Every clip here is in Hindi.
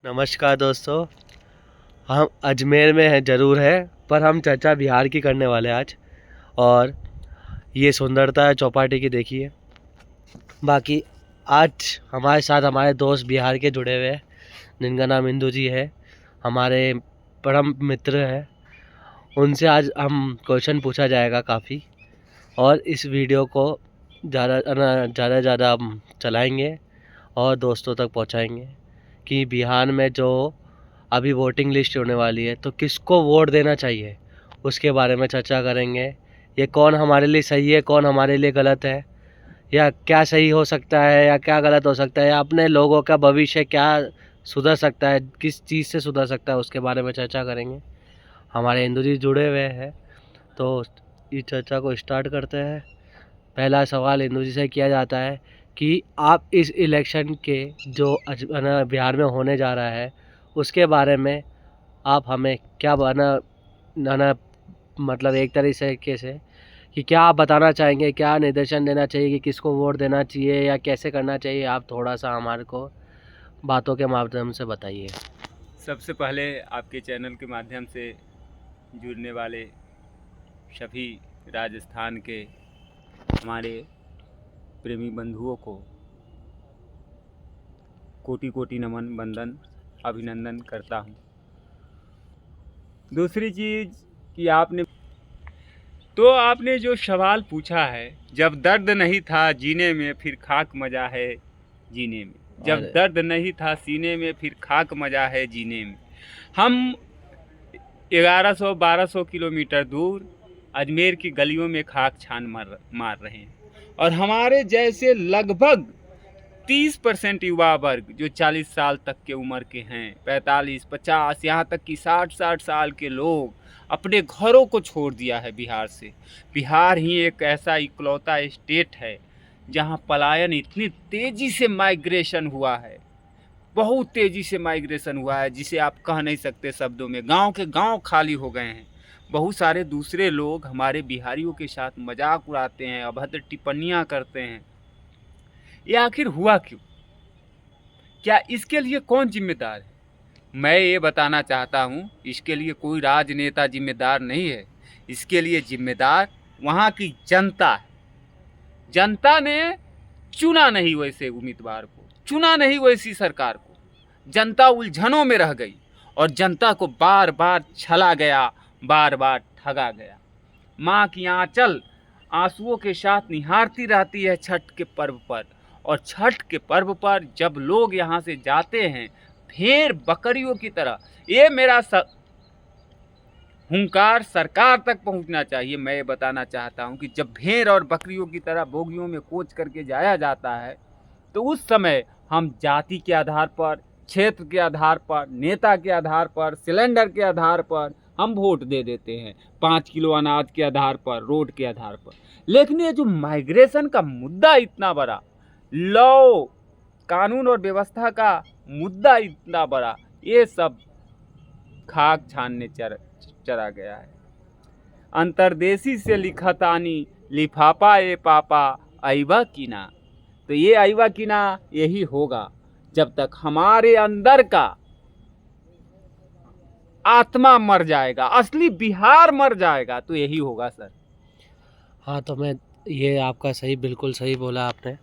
नमस्कार दोस्तों। हम अजमेर में हैं ज़रूर है, पर हम चर्चा बिहार की करने वाले आज। और ये सुंदरता है चौपाटी की, देखिए। बाकी आज हमारे साथ हमारे दोस्त बिहार के जुड़े हुए हैं, जिनका नाम इंदू जी है, हमारे परम मित्र हैं। उनसे आज हम क्वेश्चन पूछा जाएगा काफ़ी, और इस वीडियो को ज़्यादा हम चलाएँगे और दोस्तों तक पहुंचाएंगे कि बिहार में जो अभी वोटिंग लिस्ट होने वाली है, तो किसको वोट देना चाहिए उसके बारे में चर्चा करेंगे। ये कौन हमारे लिए सही है, कौन हमारे लिए गलत है, या क्या सही हो सकता है या क्या गलत हो सकता है, या अपने लोगों का भविष्य क्या सुधर सकता है, किस चीज़ से सुधर सकता है, उसके बारे में चर्चा करेंगे। हमारे इंदू जी जुड़े हुए हैं, तो इस चर्चा को स्टार्ट करते हैं। पहला सवाल इंदू जी से किया जाता है कि आप इस इलेक्शन के जो बिहार में होने जा रहा है उसके बारे में आप हमें क्या मतलब एक तरीके से कि क्या आप बताना चाहेंगे, क्या निर्देशन देना चाहिए कि किसको वोट देना चाहिए या कैसे करना चाहिए, आप थोड़ा सा हमारे को बातों के माध्यम से बताइए। सबसे पहले आपके चैनल के माध्यम से जुड़ने वाले सभी राजस्थान के हमारे प्रेमी बंधुओं को कोटि कोटि नमन, वंदन, अभिनंदन करता हूँ। दूसरी चीज़ कि आपने जो सवाल पूछा है, जब दर्द नहीं था जीने में फिर खाक मजा है जीने में, जब दर्द नहीं था सीने में फिर खाक मजा है जीने में। हम 1100-1200 किलोमीटर दूर अजमेर की गलियों में खाक छान मार रहे हैं, और हमारे जैसे लगभग 30% युवा वर्ग जो 40 साल तक के उम्र के हैं, 45-50, यहाँ तक कि 60 साल के लोग अपने घरों को छोड़ दिया है बिहार से। बिहार ही एक ऐसा इकलौता स्टेट है जहाँ पलायन इतनी तेज़ी से माइग्रेशन हुआ है, बहुत तेज़ी से माइग्रेशन हुआ है जिसे आप कह नहीं सकते शब्दों में। गांव के गांव खाली हो गए हैं। बहुत सारे दूसरे लोग हमारे बिहारियों के साथ मजाक उड़ाते हैं, अभद्र टिप्पणियां करते हैं। ये आखिर हुआ क्यों? क्या इसके लिए कौन जिम्मेदार है? मैं ये बताना चाहता हूँ, इसके लिए कोई राजनेता जिम्मेदार नहीं है। इसके लिए जिम्मेदार वहाँ की जनता है। जनता ने चुना नहीं वैसे उम्मीदवार को, चुना नहीं वैसी सरकार को। जनता उलझनों में रह गई और जनता को बार बार छला गया, बार बार ठगा गया। माँ की आंचल आंसुओं के साथ निहारती रहती है छठ के पर्व पर, और छठ के पर्व पर जब लोग यहाँ से जाते हैं भेड़ बकरियों की तरह, ये मेरा हुंकार सरकार तक पहुंचना चाहिए। मैं ये बताना चाहता हूं कि जब भेड़ और बकरियों की तरह बोगियों में कोच करके जाया जाता है, तो उस समय हम जाति के आधार पर, क्षेत्र के आधार पर, नेता के आधार पर, सिलेंडर के आधार पर हम वोट दे देते हैं, 5 किलो अनाज के आधार पर, रोड के आधार पर। लेकिन ये जो माइग्रेशन का मुद्दा इतना बड़ा, लॉ कानून और व्यवस्था का मुद्दा इतना बड़ा, ये सब खाक छानने चला गया है। अंतरदेशी से लिखा तानी लिफाफा ए पापा आईवा कीना। तो ये आईवा कीना यही होगा जब तक हमारे अंदर का आत्मा मर जाएगा, असली बिहार मर जाएगा, तो यही होगा सर। हाँ, तो मैं ये आपका सही, बिल्कुल सही बोला आपने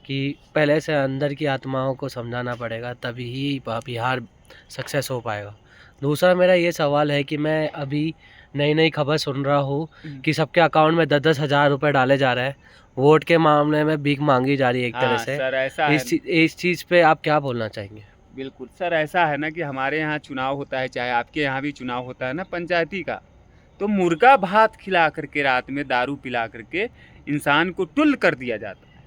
कि पहले से अंदर की आत्माओं को समझाना पड़ेगा, तभी ही बिहार सक्सेस हो पाएगा। दूसरा मेरा ये सवाल है कि मैं अभी नई खबर सुन रहा हूँ कि सबके अकाउंट में 10-10 हज़ार रुपये डाले जा रहे हैं, वोट के मामले में भीख मांगी जा रही है एक तरह से। सर ऐसा इस चीज़ पे आप क्या बोलना चाहेंगे? बिल्कुल सर, ऐसा है ना कि हमारे यहाँ चुनाव होता है, चाहे आपके यहाँ भी चुनाव होता है ना पंचायती का, तो मुर्गा भात खिला करके, रात में दारू पिला करके इंसान को टुल्ल कर दिया जाता है,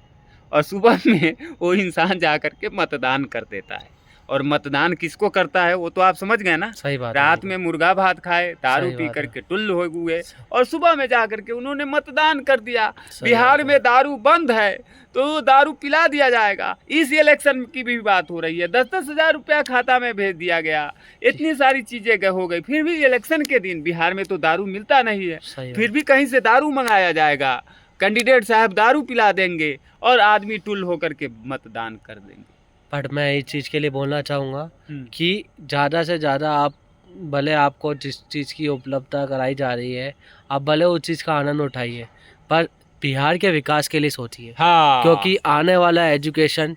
और सुबह में वो इंसान जा करके मतदान कर देता है। और मतदान किसको करता है वो तो आप समझ गए ना। सही बात। रात में मुर्गा भात खाए, दारू पी करके टुल्ल हो हुए, और सुबह में जा करके उन्होंने मतदान कर दिया। बिहार में दारू बंद है तो दारू पिला दिया जाएगा। इस इलेक्शन की भी बात हो रही है, 10-10 हज़ार रुपया खाता में भेज दिया गया, इतनी सारी चीजें हो गई। फिर भी इलेक्शन के दिन बिहार में तो दारू मिलता नहीं है, फिर भी कहीं से दारू मंगाया जाएगा, कैंडिडेट साहब दारू पिला देंगे और आदमी टुल होकर के मतदान कर देंगे। बट मैं इस चीज़ के लिए बोलना चाहूँगा हम्म, कि ज़्यादा से ज़्यादा आप भले आपको जिस चीज़ की उपलब्धता कराई जा रही है, आप भले उस चीज़ का आनंद उठाइए, पर बिहार के विकास के लिए सोचिए। हाँ, क्योंकि आने वाला एजुकेशन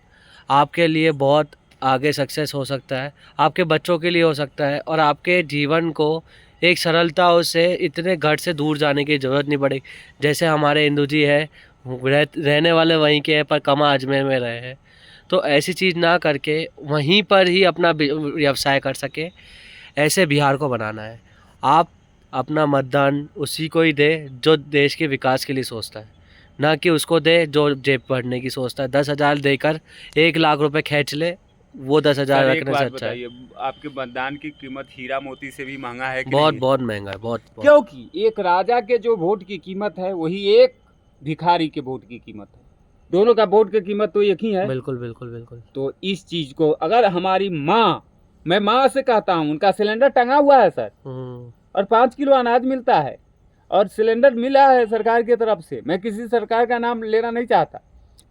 आपके लिए बहुत आगे सक्सेस हो सकता है, आपके बच्चों के लिए हो सकता है, और आपके जीवन को एक सरलता से इतने घर से दूर जाने की ज़रूरत नहीं पड़ेगी। जैसे हमारे इंदू जी है, रहने वाले वहीं के हैं पर कमा अजमेर में रहे हैं, तो ऐसी चीज़ ना करके वहीं पर ही अपना व्यवसाय कर सके, ऐसे बिहार को बनाना है। आप अपना मतदान उसी को ही दे जो देश के विकास के लिए सोचता है, ना कि उसको दे जो जेब भरने की सोचता है। 10,000 देकर 1 लाख रुपए खींच ले, वो 10,000 सर एक रखने से बात अच्छा है। बताइए, आपके मतदान की कीमत हीरा मोती से भी महंगा है कि बहुत नहीं? बहुत महंगा है, बहुत बहुत। क्योंकि एक राजा के जो वोट की कीमत है वही एक भिखारी के वोट की कीमत है। दोनों का वोट की कीमत तो एक ही है। बिल्कुल बिल्कुल बिल्कुल। तो इस चीज को अगर हमारी माँ, मैं माँ से कहता हूँ, उनका सिलेंडर टंगा हुआ है सर, और 5 किलो अनाज मिलता है, और सिलेंडर मिला है सरकार की तरफ से। मैं किसी सरकार का नाम लेना नहीं चाहता,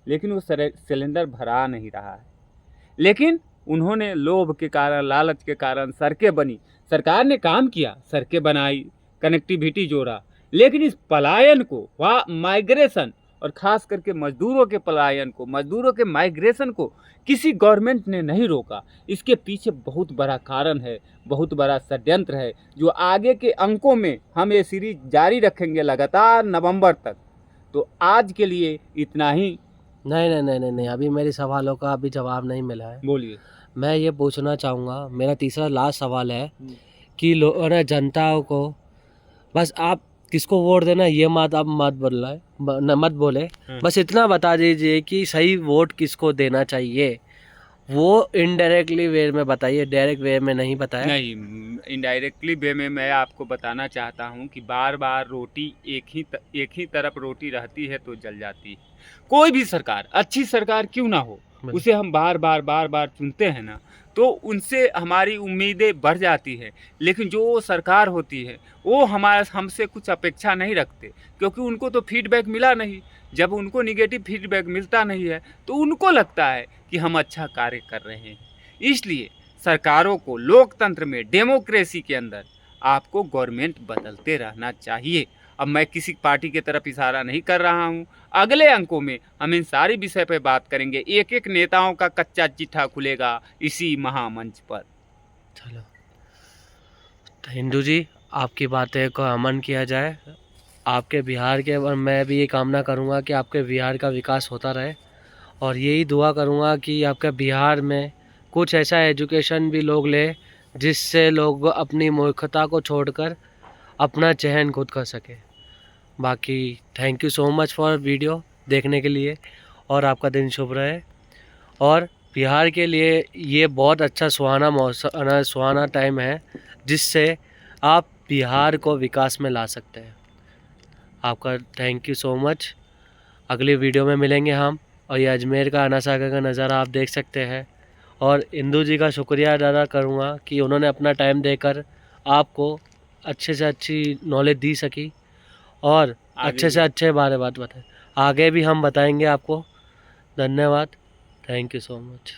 लेकिन वो सिलेंडर भरा नहीं रहा है। लेकिन उन्होंने लोभ के कारण, लालच के कारण सड़कें बनी, सरकार ने काम किया, सड़कें बनाई, कनेक्टिविटी जोड़ा, लेकिन इस पलायन को, वहाँ माइग्रेशन, और खास करके मजदूरों के पलायन को, मजदूरों के माइग्रेशन को किसी गवर्नमेंट ने नहीं रोका। इसके पीछे बहुत बड़ा कारण है, बहुत बड़ा षड्यंत्र है, जो आगे के अंकों में हम ये सीरीज जारी रखेंगे लगातार नवंबर तक। तो आज के लिए इतना ही। नहीं नहीं नहीं नहीं नहीं, अभी मेरे सवालों का अभी जवाब नहीं मिला है। बोलिए। मैं ये पूछना चाहूँगा, मेरा तीसरा लास्ट सवाल है कि लोगों ने जनताओं को, बस आप किसको वोट देना ये आप मत मत बोले, बस इतना बता दीजिए कि सही वोट किसको देना चाहिए। वो इनडायरेक्टली वे में बताइए, डायरेक्ट वे में नहीं बताया। नहीं, इनडायरेक्टली वे में मैं आपको बताना चाहता हूँ कि बार बार रोटी एक ही तरफ रोटी रहती है तो जल जाती है। कोई भी सरकार, अच्छी सरकार क्यों ना हो, उसे हम बार बार चुनते हैं ना, तो उनसे हमारी उम्मीदें बढ़ जाती है। लेकिन जो सरकार होती है वो हमसे कुछ अपेक्षा नहीं रखते, क्योंकि उनको तो फीडबैक मिला नहीं। जब उनको निगेटिव फीडबैक मिलता नहीं है तो उनको लगता है कि हम अच्छा कार्य कर रहे हैं। इसलिए सरकारों को, लोकतंत्र में, डेमोक्रेसी के अंदर आपको गवर्नमेंट बदलते रहना चाहिए। अब मैं किसी पार्टी की तरफ इशारा नहीं कर रहा हूँ। अगले अंकों में हम इन सारी विषय पर बात करेंगे, एक एक नेताओं का कच्चा चिट्ठा खुलेगा इसी महामंच पर। चलो हिंदू जी, आपकी बातें को अमन किया जाए। आपके बिहार के, और मैं भी ये कामना करूँगा कि आपके बिहार का विकास होता रहे, और यही दुआ करूँगा कि आपके बिहार में कुछ ऐसा एजुकेशन भी लोग ले जिससे लोग अपनी मूर्खता को छोड़कर अपना चयन खुद कर सके। बाकी thank you so much for video देखने के लिए, और आपका दिन शुभ रहे। और बिहार के लिए ये बहुत अच्छा सुहाना मौसम, सुहाना टाइम है जिससे आप बिहार को विकास में ला सकते हैं। आपका थैंक यू सो मच। अगली वीडियो में मिलेंगे हम, और ये अजमेर का अना सागर का नज़ारा आप देख सकते हैं। और इंदू जी का शुक्रिया अदा करूँगा कि उन्होंने अपना टाइम देकर आपको अच्छे से अच्छी नॉलेज दी सकी, और अच्छे से अच्छे बारे बात बताए। आगे भी हम बताएंगे आपको। धन्यवाद, थैंक यू सो मच।